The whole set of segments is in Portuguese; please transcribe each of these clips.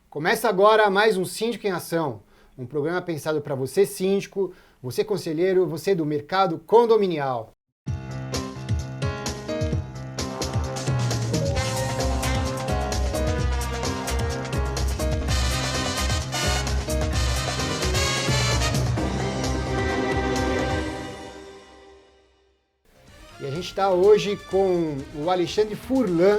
Começa agora mais um Síndico em Ação, um programa pensado para você síndico, você conselheiro, você do mercado condominial. E a gente está hoje com o Alexandre Furlan,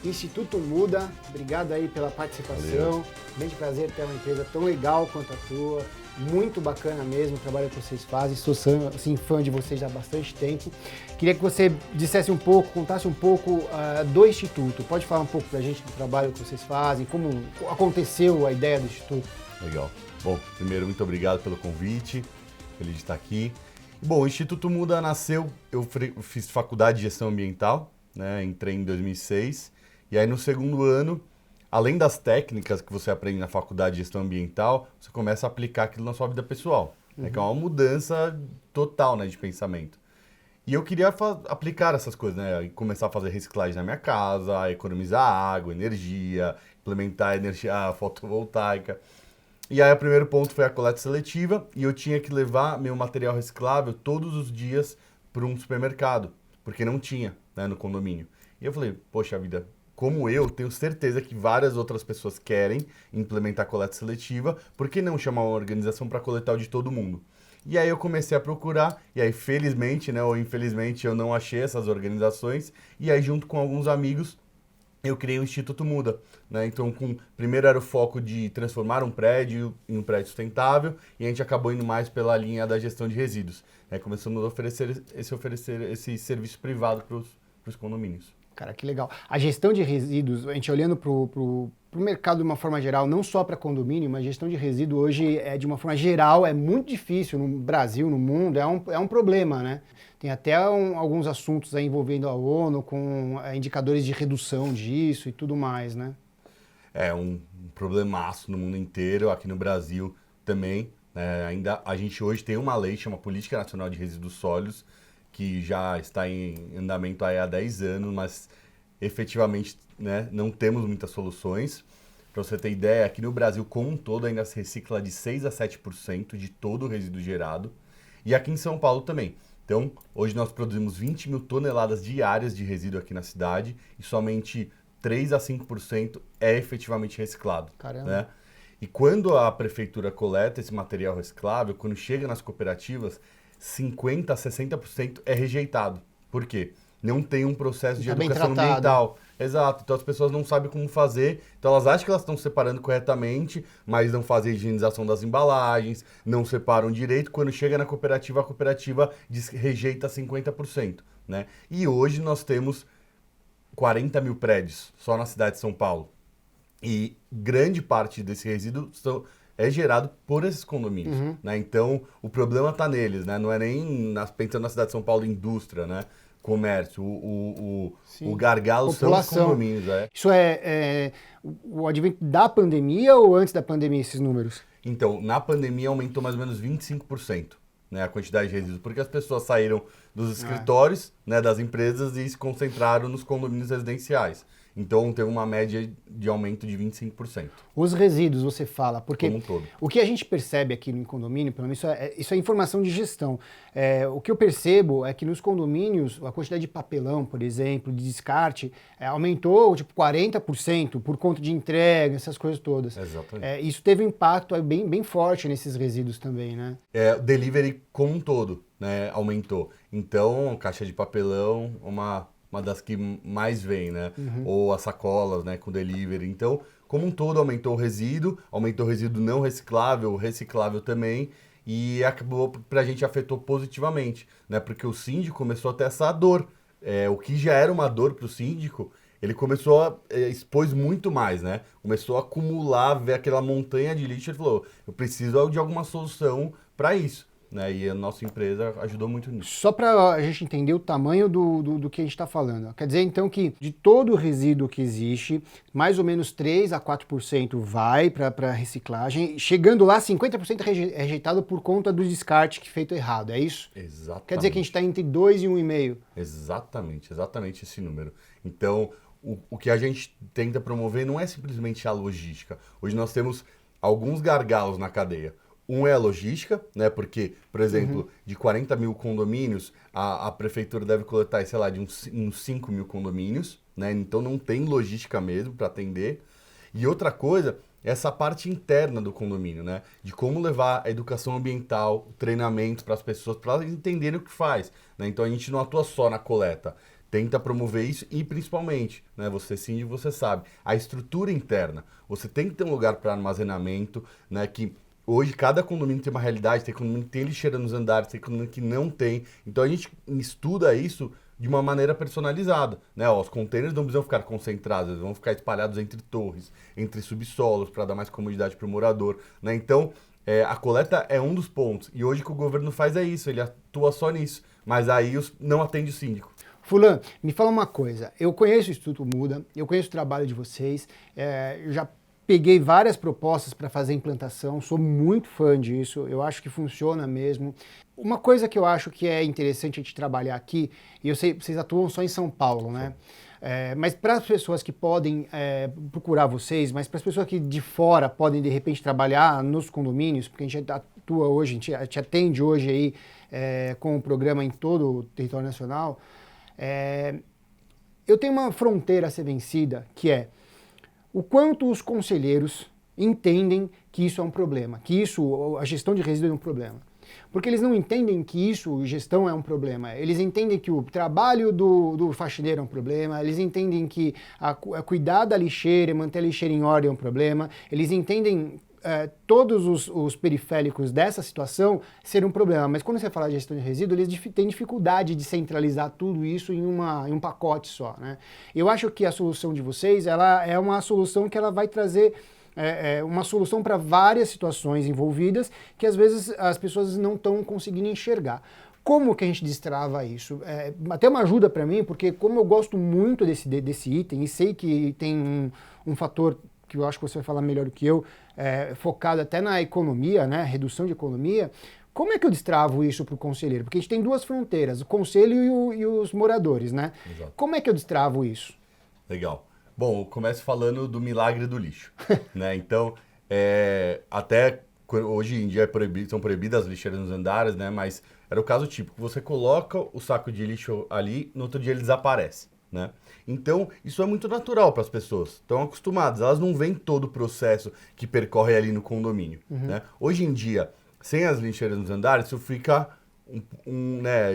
Instituto Muda. Obrigado aí pela participação. Bem de prazer ter uma empresa tão legal quanto a tua. Muito bacana mesmo o trabalho que vocês fazem. Sou assim, fã de vocês há bastante tempo. Queria que você dissesse um pouco, contasse um pouco do Instituto. Pode falar um pouco pra gente do trabalho que vocês fazem, como aconteceu a ideia do Instituto? Legal. Bom, primeiro, muito obrigado pelo convite. Feliz de estar aqui. Bom, o Instituto Muda nasceu, eu fiz faculdade de gestão ambiental, né? Entrei em 2006. E aí no segundo ano, além das técnicas que você aprende na faculdade de gestão ambiental, você começa a aplicar aquilo na sua vida pessoal, né? Que é uma mudança total, né, de pensamento. E eu queria aplicar essas coisas, né? Começar a fazer reciclagem na minha casa, economizar água, energia, implementar energia fotovoltaica. E aí o primeiro ponto foi a coleta seletiva e eu tinha que levar meu material reciclável todos os dias para um supermercado, porque não tinha, né, no condomínio. E eu falei, poxa vida, como eu tenho certeza que várias outras pessoas querem implementar a coleta seletiva, por que não chamar uma organização para coletar o de todo mundo? E aí eu comecei a procurar, e aí felizmente, né, ou infelizmente eu não achei essas organizações, e aí junto com alguns amigos eu criei o Instituto Muda, né? Então, primeiro era o foco de transformar um prédio em um prédio sustentável e a gente acabou indo mais pela linha da gestão de resíduos, né? Começamos a oferecer esse serviço privado para os condomínios. Cara, que legal. A gestão de resíduos, a gente olhando para o mercado de uma forma geral, não só para condomínio, mas gestão de resíduo hoje, de uma forma geral, é muito difícil no Brasil, no mundo, é um problema, né? Tem até alguns assuntos aí envolvendo a ONU, com indicadores de redução disso e tudo mais, né? É um problemaço no mundo inteiro, aqui no Brasil também. Ainda a gente hoje tem uma lei, chama Política Nacional de Resíduos Sólidos, que já está em andamento aí há 10 anos, mas efetivamente, né, não temos muitas soluções. Para você ter ideia, aqui no Brasil como um todo ainda se recicla de 6 a 7% de todo o resíduo gerado. E aqui em São Paulo também. Então, hoje nós produzimos 20 mil toneladas diárias de resíduo aqui na cidade e somente 3 a 5% é efetivamente reciclado. Caramba. Né? E quando a prefeitura coleta esse material reciclável, quando chega nas cooperativas, 50% a 60% é rejeitado. Por quê? Não tem um processo de educação ambiental. Exato. Então as pessoas não sabem como fazer. Então elas acham que elas estão separando corretamente, mas não fazem a higienização das embalagens, não separam direito. Quando chega na a cooperativa rejeita 50%. Né? E hoje nós temos 40 mil prédios só na cidade de São Paulo. E grande parte desse resíduo é gerado por esses condomínios, né? Então, o problema está neles, né? Não é nem pensando na cidade de São Paulo, indústria, né? Comércio, o gargalo População. São os condomínios. Isso o advento da pandemia ou antes da pandemia esses números? Então, na pandemia aumentou mais ou menos 25%, né, a quantidade de resíduos, porque as pessoas saíram dos escritórios, né, das empresas e se concentraram nos condomínios residenciais. Então, teve uma média de aumento de 25%. Os resíduos, você fala, porque como um todo. O que a gente percebe aqui no condomínio, pelo menos isso é informação de gestão. O que eu percebo é que nos condomínios, a quantidade de papelão, por exemplo, de descarte, aumentou tipo 40% por conta de entrega, essas coisas todas. Exatamente. Isso teve um impacto bem forte nesses resíduos também, né? O delivery como um todo, né, aumentou. Então, caixa de papelão, uma das que mais vem, né? Ou as sacolas, né, com delivery. Então, como um todo, aumentou o resíduo não reciclável, o reciclável também, e acabou, pra gente, afetou positivamente, né? Porque o síndico começou a ter essa dor. O que já era uma dor pro síndico, ele começou a expôs muito mais, né? Começou a acumular, ver aquela montanha de lixo, ele falou, eu preciso de alguma solução para isso. né? E a nossa empresa ajudou muito nisso. Só para a gente entender o tamanho do que a gente está falando. Quer dizer, então, que de todo o resíduo que existe, mais ou menos 3 a 4% vai para reciclagem, chegando lá, 50% é rejeitado por conta do descarte que feito errado, é isso? Exatamente. Quer dizer que a gente está entre 2 e 1,5. Exatamente esse número. Então, o que a gente tenta promover não é simplesmente a logística. Hoje nós temos alguns gargalos na cadeia. Um é a logística, né? Porque, por exemplo, de 40 mil condomínios, a prefeitura deve coletar, sei lá, de uns 5 mil condomínios, né? Então não tem logística mesmo para atender. E outra coisa é essa parte interna do condomínio, né? De como levar a educação ambiental, treinamento para as pessoas, para elas entenderem o que faz, né? Então a gente não atua só na coleta, tenta promover isso e principalmente, né? Você sim, você sabe, a estrutura interna. Você tem que ter um lugar para armazenamento, né? Que hoje, cada condomínio tem uma realidade, tem condomínio que tem lixeira nos andares, tem condomínio que não tem. Então, a gente estuda isso de uma maneira personalizada, né? Ó, os containers não precisam ficar concentrados, eles vão ficar espalhados entre torres, entre subsolos, para dar mais comodidade para o morador, né? Então, a coleta é um dos pontos. E hoje o que o governo faz é isso, ele atua só nisso. Mas aí não atende o síndico. Fulano, me fala uma coisa. Eu conheço o Instituto Muda, eu conheço o trabalho de vocês, eu já peguei várias propostas para fazer implantação, sou muito fã disso, eu acho que funciona mesmo. Uma coisa que eu acho que é interessante a gente trabalhar aqui, e eu sei, vocês atuam só em São Paulo, né? Mas para as pessoas que podem procurar vocês, mas para as pessoas que de fora podem de repente trabalhar nos condomínios, porque a gente atua hoje, a gente atende hoje aí com o programa em todo o território nacional, eu tenho uma fronteira a ser vencida, que é o quanto os conselheiros entendem que isso é um problema, que a gestão de resíduos é um problema. Porque eles não entendem que gestão é um problema. Eles entendem que o trabalho do faxineiro é um problema, eles entendem que cuidar da lixeira e manter a lixeira em ordem é um problema, eles entendem todos os periféricos dessa situação ser um problema. Mas quando você fala de gestão de resíduos, eles têm dificuldade de centralizar tudo isso em um pacote só, né? Eu acho que a solução de vocês ela é uma solução que ela vai trazer uma solução para várias situações envolvidas que às vezes as pessoas não estão conseguindo enxergar. Como que a gente destrava isso? Até uma ajuda para mim, porque como eu gosto muito desse item e sei que tem um fator que eu acho que você vai falar melhor do que eu, focado até na economia, né, redução de economia, como é que eu destravo isso para o conselheiro? Porque a gente tem duas fronteiras, o conselho e os moradores, né? Exato. Como é que eu destravo isso? Legal. Bom, eu começo falando do milagre do lixo, né? Então, até hoje em dia são proibidas as lixeiras nos andares, né? Mas era o caso típico, você coloca o saco de lixo ali, no outro dia ele desaparece, né? Então, isso é muito natural para as pessoas, estão acostumadas, elas não veem todo o processo que percorre ali no condomínio, né? Hoje em dia, sem as lixeiras nos andares, isso fica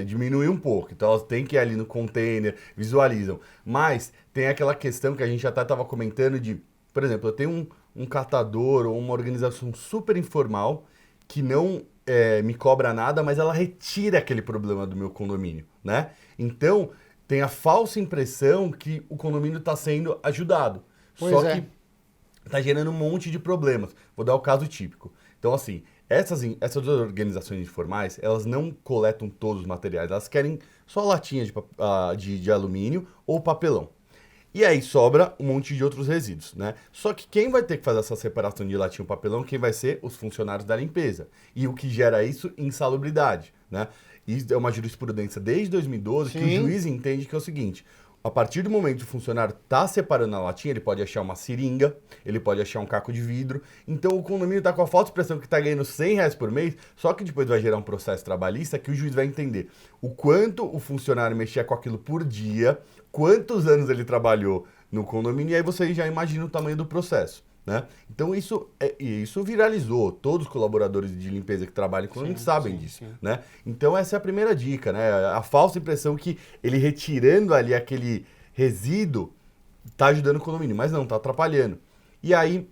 diminui um pouco, então elas têm que ir ali no container, visualizam, mas tem aquela questão que a gente já estava comentando de, por exemplo, eu tenho um catador ou uma organização super informal que não me cobra nada, mas ela retira aquele problema do meu condomínio, né? Então, tem a falsa impressão que o condomínio está sendo ajudado. Só que está gerando um monte de problemas. Vou dar o caso típico. Então, assim, essas organizações informais, elas não coletam todos os materiais. Elas querem só latinhas de alumínio ou papelão. E aí sobra um monte de outros resíduos, né? Só que quem vai ter que fazer essa separação de latinha e papelão, quem vai ser? Os funcionários da limpeza. E o que gera isso? Insalubridade, né? Isso é uma jurisprudência desde 2012 que o juiz entende que é o seguinte: a partir do momento que o funcionário está separando a latinha, ele pode achar uma seringa, ele pode achar um caco de vidro. Então o condomínio está com a falsa expressão que está ganhando R$100 por mês, só que depois vai gerar um processo trabalhista que o juiz vai entender o quanto o funcionário mexia com aquilo por dia, quantos anos ele trabalhou no condomínio, e aí você já imagina o tamanho do processo, né? Então isso viralizou, todos os colaboradores de limpeza que trabalham com ele sabem disso, né? Então essa é a primeira dica, né? A falsa impressão que ele retirando ali aquele resíduo está ajudando o condomínio, mas não, está atrapalhando. E aí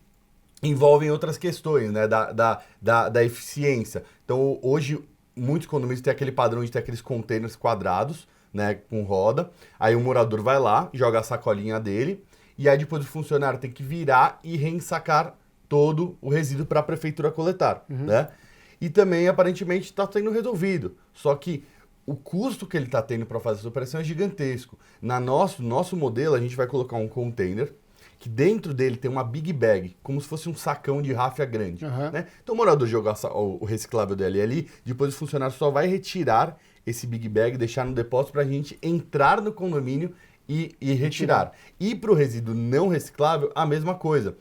envolvem outras questões, né? Da eficiência. Então hoje muitos condomínios têm aquele padrão de ter aqueles containers quadrados, né? Com roda, aí o morador vai lá, joga a sacolinha dele, e aí depois o funcionário tem que virar e reensacar todo o resíduo para a prefeitura coletar, né? e também aparentemente está sendo resolvido. Só que o custo que ele está tendo para fazer essa operação é gigantesco. Nosso modelo, a gente vai colocar um container que dentro dele tem uma big bag, como se fosse um sacão de ráfia grande. Né? Então o morador joga o reciclável dele ali, depois o funcionário só vai retirar esse big bag, deixar no depósito para a gente entrar no condomínio e retirar. E para o resíduo não reciclável, a mesma coisa.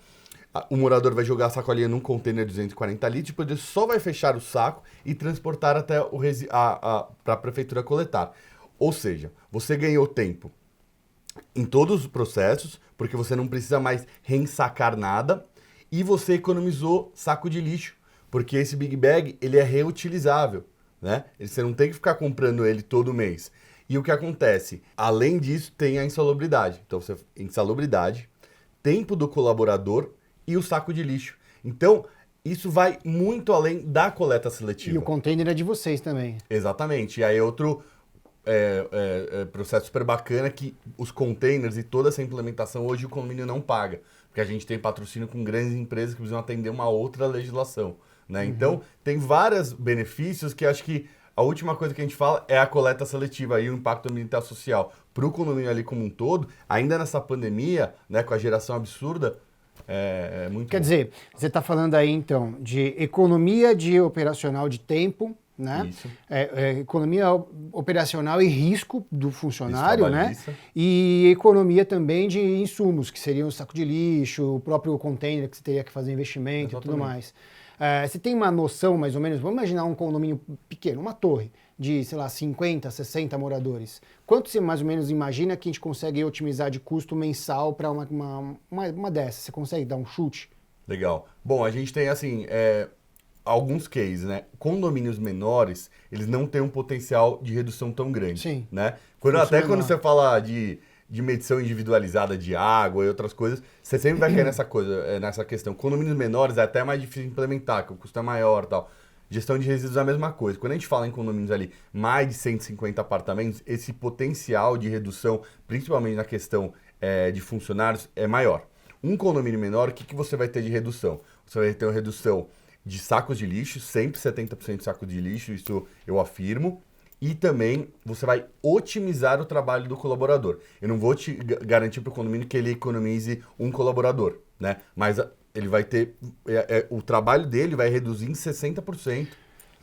O morador vai jogar a sacolinha num container de 240 litros, depois ele só vai fechar o saco e transportar até para a prefeitura coletar. Ou seja, você ganhou tempo em todos os processos, porque você não precisa mais reensacar nada, e você economizou saco de lixo, porque esse Big Bag ele é reutilizável, né? Você não tem que ficar comprando ele todo mês. E o que acontece? Além disso, tem a insalubridade. Então, insalubridade, tempo do colaborador e o saco de lixo. Então, isso vai muito além da coleta seletiva. E o container é de vocês também. Exatamente. E aí outro processo super bacana que os containers e toda essa implementação hoje o condomínio não paga. Porque a gente tem patrocínio com grandes empresas que precisam atender uma outra legislação. Né? Então, tem vários benefícios que acho que a última coisa que a gente fala é a coleta seletiva e o impacto ambiental social. Para o condomínio ali como um todo, ainda nessa pandemia, né, com a geração absurda, é muito Quer bom. dizer, você está falando aí, então, de economia de operacional de tempo, né? Isso. Economia operacional e risco do funcionário, Isso, né? trabalhista. E economia também de insumos, que seriam o saco de lixo, o próprio container que você teria que fazer investimento e tudo Exatamente. mais. Você tem uma noção, mais ou menos, vamos imaginar um condomínio pequeno, uma torre de, sei lá, 50, 60 moradores. Quanto você mais ou menos imagina que a gente consegue otimizar de custo mensal para uma dessas? Você consegue dar um chute? Legal. Bom, a gente tem, assim, alguns cases, né? Condomínios menores, eles não têm um potencial de redução tão grande. Sim. Né? Fluxo Até menor. quando você fala de medição individualizada de água e outras coisas, você sempre vai cair nessa questão. Condomínios menores é até mais difícil de implementar, que o custo é maior e tal. Gestão de resíduos é a mesma coisa. Quando a gente fala em condomínios ali, mais de 150 apartamentos, esse potencial de redução, principalmente na questão de funcionários, é maior. Um condomínio menor, o que você vai ter de redução? Você vai ter uma redução de sacos de lixo, sempre 70% de sacos de lixo, isso eu afirmo. E também você vai otimizar o trabalho do colaborador. Eu não vou te garantir para o condomínio que ele economize um colaborador, né? Mas ele vai ter... o trabalho dele vai reduzir em 60%.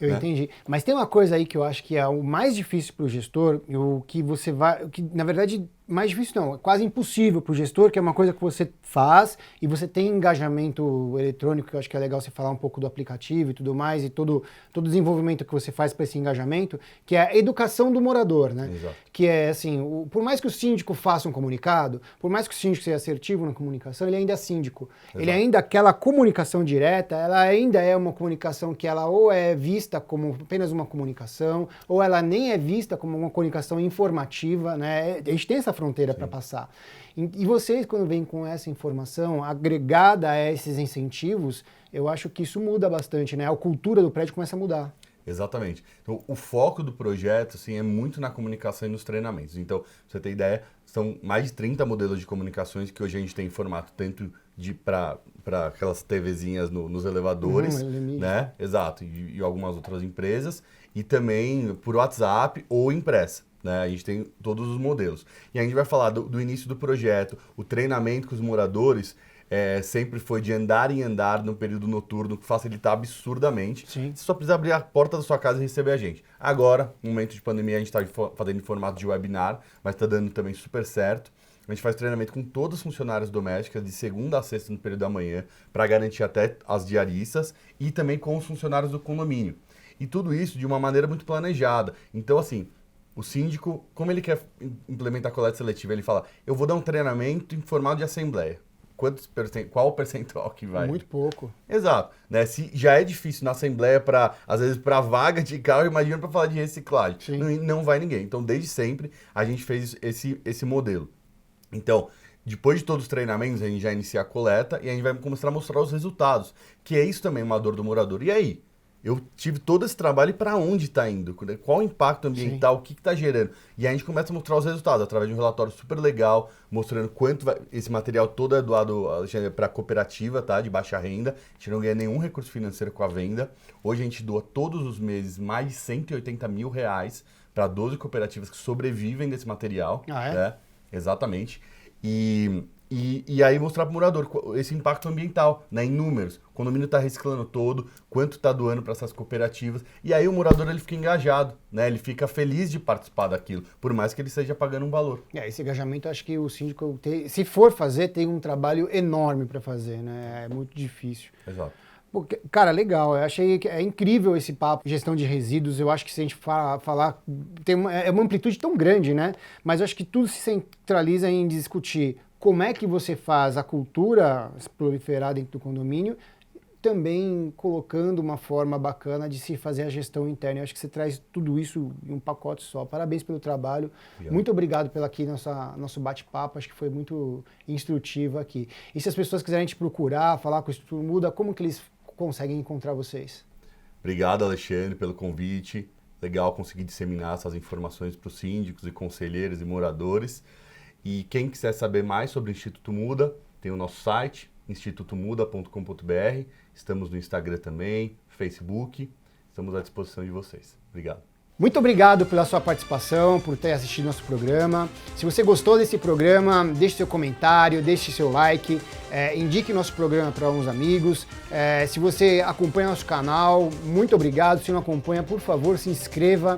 Eu entendi. Mas tem uma coisa aí que eu acho que é o mais difícil para o gestor, e o que você vai... que na verdade, mais difícil não, é quase impossível para o gestor, que é uma coisa que você faz e você tem engajamento eletrônico, que eu acho que é legal você falar um pouco do aplicativo e tudo mais, e todo o desenvolvimento que você faz para esse engajamento, que é a educação do morador, né? Exato. Que é assim, por mais que o síndico faça um comunicado, por mais que o síndico seja assertivo na comunicação, ele ainda é síndico. Exato. Ele ainda, aquela comunicação direta, ela ainda é uma comunicação que ela ou é vista como apenas uma comunicação, ou ela nem é vista como uma comunicação informativa, né? A gente tem essa fronteira para passar. E vocês, quando vêm com essa informação agregada a esses incentivos, eu acho que isso muda bastante, né? A cultura do prédio começa a mudar. Exatamente. Então, o foco do projeto assim, é muito na comunicação e nos treinamentos. Então, pra você ter ideia, são mais de 30 modelos de comunicações que hoje a gente tem em formato tanto para aquelas TVzinhas nos elevadores, né? Exato, e algumas outras empresas, e também por WhatsApp ou impressa. Né? A gente tem todos os modelos. E a gente vai falar do início do projeto, o treinamento com os moradores, sempre foi de andar em andar no período noturno, que facilita absurdamente. Sim. Você só precisa abrir a porta da sua casa e receber a gente. Agora, no momento de pandemia, a gente está fazendo em formato de webinar, mas está dando também super certo. A gente faz treinamento com todas as funcionárias domésticas, de segunda a sexta no período da manhã, para garantir até as diaristas, e também com os funcionários do condomínio. E tudo isso de uma maneira muito planejada. Então, assim, o síndico, como ele quer implementar a coleta seletiva, ele fala, eu vou dar um treinamento em formato de assembleia. Qual o percentual que vai? Muito pouco. Exato. Né? Se já é difícil na assembleia, às vezes, para vaga de carro, imagina para falar de reciclagem. Não vai ninguém. Então, desde sempre, a gente fez esse modelo. Então, depois de todos os treinamentos, a gente já inicia a coleta e a gente vai começar a mostrar os resultados. Que é isso também uma dor do morador. E aí? eu tive todo esse trabalho e para onde está indo, qual o impacto ambiental, o que está gerando. E aí a gente começa a mostrar os resultados através de um relatório super legal, mostrando quanto esse material todo é doado, Alexandre, para cooperativa, tá? De baixa renda. A gente não ganha nenhum recurso financeiro com a venda. Hoje a gente doa todos os meses mais de 180 mil reais para 12 cooperativas que sobrevivem desse material. Ah, é? Né? Exatamente. E aí mostrar para o morador esse impacto ambiental, né, em números. O condomínio está reciclando todo, quanto está doando para essas cooperativas. E aí o morador ele fica engajado, né, ele fica feliz de participar daquilo, por mais que ele esteja pagando um valor. Esse engajamento, acho que o síndico, se for fazer, tem um trabalho enorme para fazer, né? É muito difícil. Exato. Porque, cara, legal, eu achei que é incrível esse papo, gestão de resíduos, eu acho que se a gente falar, é uma amplitude tão grande, né? Mas eu acho que tudo se centraliza em discutir como é que você faz a cultura proliferar dentro do condomínio, também colocando uma forma bacana de se fazer a gestão interna. Eu acho que você traz tudo isso em um pacote só. Parabéns pelo trabalho. Obrigado. Muito obrigado pelo aqui nosso bate-papo. Acho que foi muito instrutivo aqui. E se as pessoas quiserem te procurar, falar com o Instituto Muda, como que eles conseguem encontrar vocês? Obrigado, Alexandre, pelo convite. Legal conseguir disseminar essas informações para os síndicos e conselheiros e moradores. E quem quiser saber mais sobre o Instituto Muda, tem o nosso site, institutomuda.com.br. Estamos no Instagram também, Facebook. Estamos à disposição de vocês. Obrigado. Muito obrigado pela sua participação, por ter assistido nosso programa. Se você gostou desse programa, deixe seu comentário, deixe seu like, indique nosso programa para alguns amigos. Se você acompanha nosso canal, muito obrigado. Se não acompanha, por favor, se inscreva.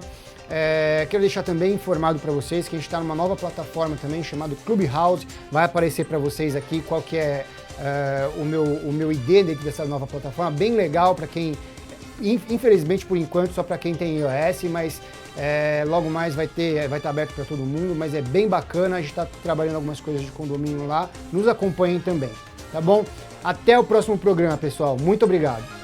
Quero deixar também informado para vocês que a gente está numa nova plataforma também chamada Clubhouse. Vai aparecer para vocês aqui qual que é o meu ID dentro dessa nova plataforma. Bem legal para quem, infelizmente por enquanto só para quem tem iOS, mas logo mais vai estar aberto para todo mundo, mas é bem bacana. A gente está trabalhando algumas coisas de condomínio lá. Nos acompanhem também, tá bom? Até o próximo programa, pessoal. Muito obrigado.